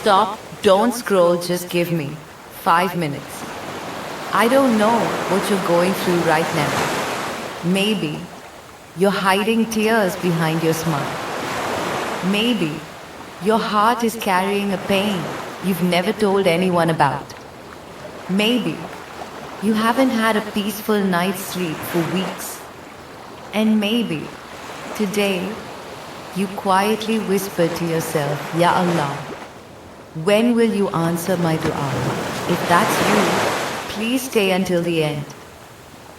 Stop, don't scroll, just give me 5 minutes. I don't know what you're going through right now. Maybe you're hiding tears behind your smile. Maybe your heart is carrying a pain you've never told anyone about. Maybe you haven't had a peaceful night's sleep for weeks. And maybe today you quietly whisper to yourself, Ya Allah, when will you answer my dua? If that's you, please stay until the end.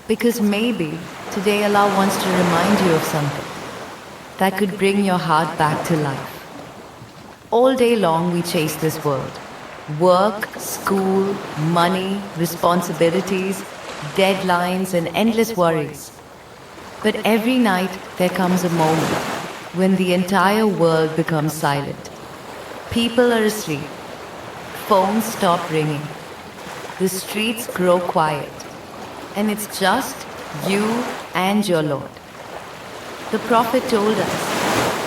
Because maybe today Allah wants to remind you of something that could bring your heart back to life. All day long we chase this world. Work, school, money, responsibilities, deadlines, and endless worries. But every night there comes a moment when the entire world becomes silent. People are asleep. Phones stop ringing. The streets grow quiet. And it's just you and your Lord. The Prophet told us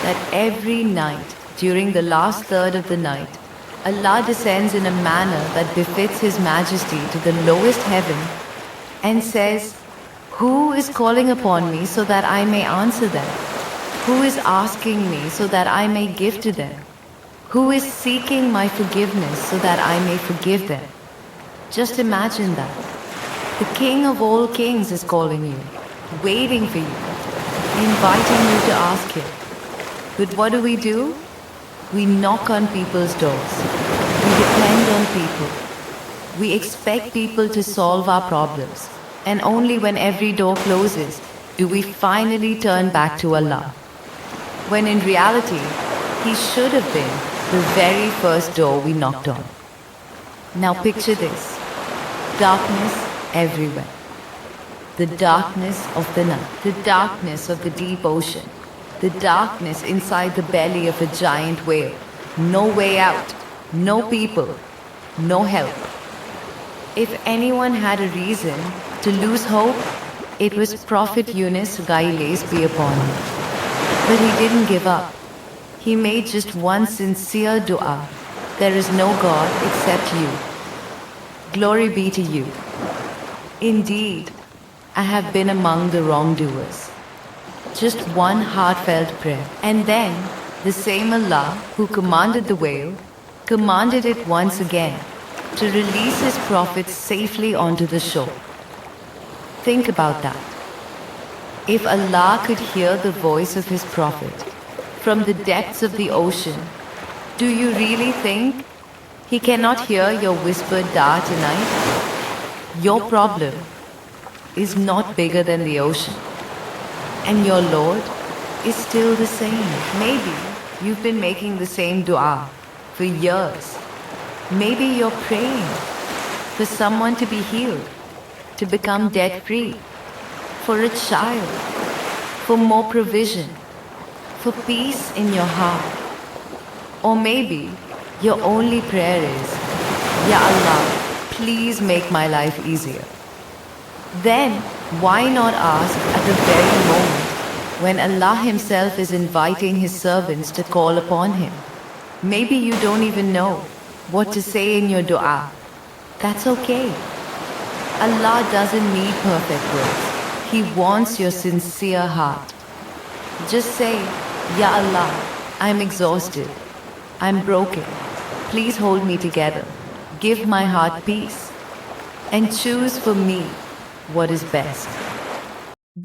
that every night, during the last third of the night, Allah descends in a manner that befits His Majesty to the lowest heaven and says, "Who is calling upon me so that I may answer them? Who is asking me so that I may give to them? Who is seeking my forgiveness so that I may forgive them?" Just imagine that. The King of all kings is calling you, waiting for you, inviting you to ask Him. But what do? We knock on people's doors. We depend on people. We expect people to solve our problems. And only when every door closes do we finally turn back to Allah. When in reality, He should have been the very first door we knocked on. Now picture this. Darkness everywhere. The darkness of the night. The darkness of the deep ocean. The darkness inside the belly of a giant whale. No way out. No people. No help. If anyone had a reason to lose hope, it was Prophet Yunus, Gailes be upon him. But he didn't give up. He made just one sincere dua. There is no God except you. Glory be to you. Indeed, I have been among the wrongdoers. Just one heartfelt prayer. And then, the same Allah who commanded the whale, commanded it once again to release His prophets safely onto the shore. Think about that. If Allah could hear the voice of His prophet from the depths of the ocean, do you really think He cannot hear your whispered dua tonight? Your problem is not bigger than the ocean. And your Lord is still the same. Maybe you've been making the same dua for years. Maybe you're praying for someone to be healed, to become debt-free, for a child, for more provision, for peace in your heart. Or maybe your only prayer is, Ya Allah, please make my life easier. Then why not ask at the very moment when Allah Himself is inviting His servants to call upon Him? Maybe you don't even know what to say in your dua. That's okay. Allah doesn't need perfect words. He wants your sincere heart. Just say, Ya Allah, I'm exhausted. I'm broken. Please hold me together. Give my heart peace. And choose for me what is best.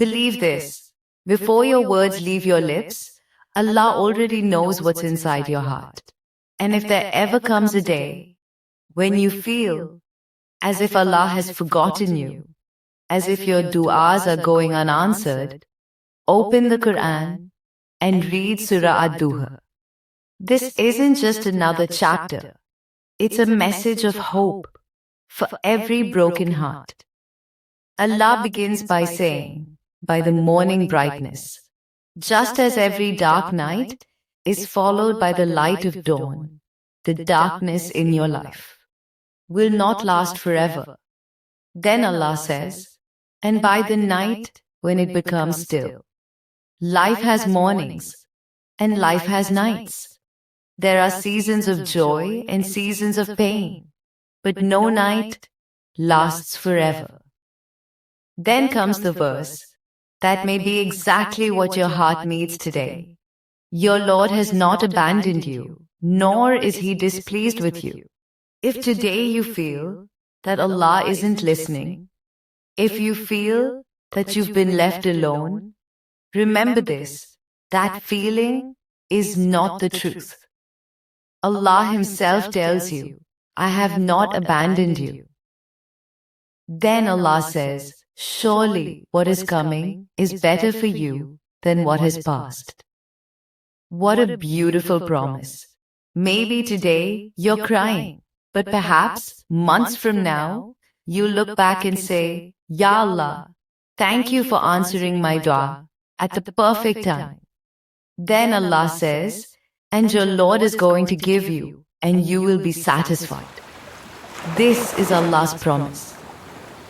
Believe this. Before your words leave your lips, Allah already knows what's inside your heart. And if there ever comes a day when you feel as if Allah has forgotten you, as if your du'as are going unanswered, open the Quran and read Surah Ad-Duha. This isn't just another chapter. It's a message of hope for every broken heart. Allah begins by saying, by the morning brightness, just as every dark night is followed by the light of dawn, the darkness in your life will not last forever. Then Allah says, and by the night when it becomes still. Life has mornings and life has nights. There are seasons of joy and seasons of pain, but no night lasts forever. Then comes the verse that may be exactly what your heart needs today. Your Lord has not abandoned you, nor is He displeased with you. If today you feel that Allah isn't listening, if you feel that you've been left alone, remember this: that feeling is not the truth. Allah Himself tells you, I have not abandoned you. Then Allah says, surely what is coming is better for you than what has passed. What a beautiful promise. Maybe today you're crying, but perhaps months from now, you'll look back and say, Ya Allah, thank you for answering my dua at the perfect time. Then Allah says, and your Lord is going to give you, and you will be satisfied. This is Allah's promise.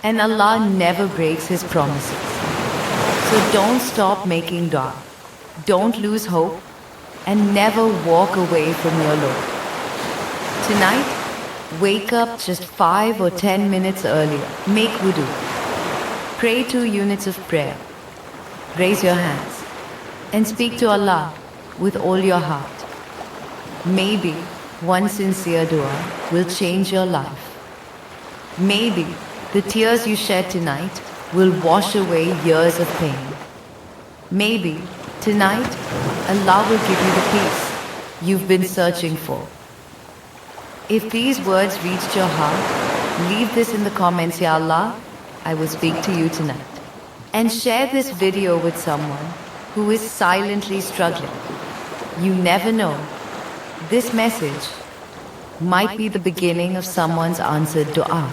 And Allah never breaks His promises. So don't stop making dua. Don't lose hope, and never walk away from your Lord. Tonight, wake up just 5 or 10 minutes earlier. Make wudu. Pray 2 units of prayer. Raise your hands and speak to Allah with all your heart. Maybe one sincere dua will change your life. Maybe the tears you shed tonight will wash away years of pain. Maybe tonight Allah will give you the peace you've been searching for. If these words reached your heart, leave this in the comments, Ya Allah, I will speak to you tonight. And share this video with someone who is silently struggling. You never know. This message might be the beginning of someone's answered dua.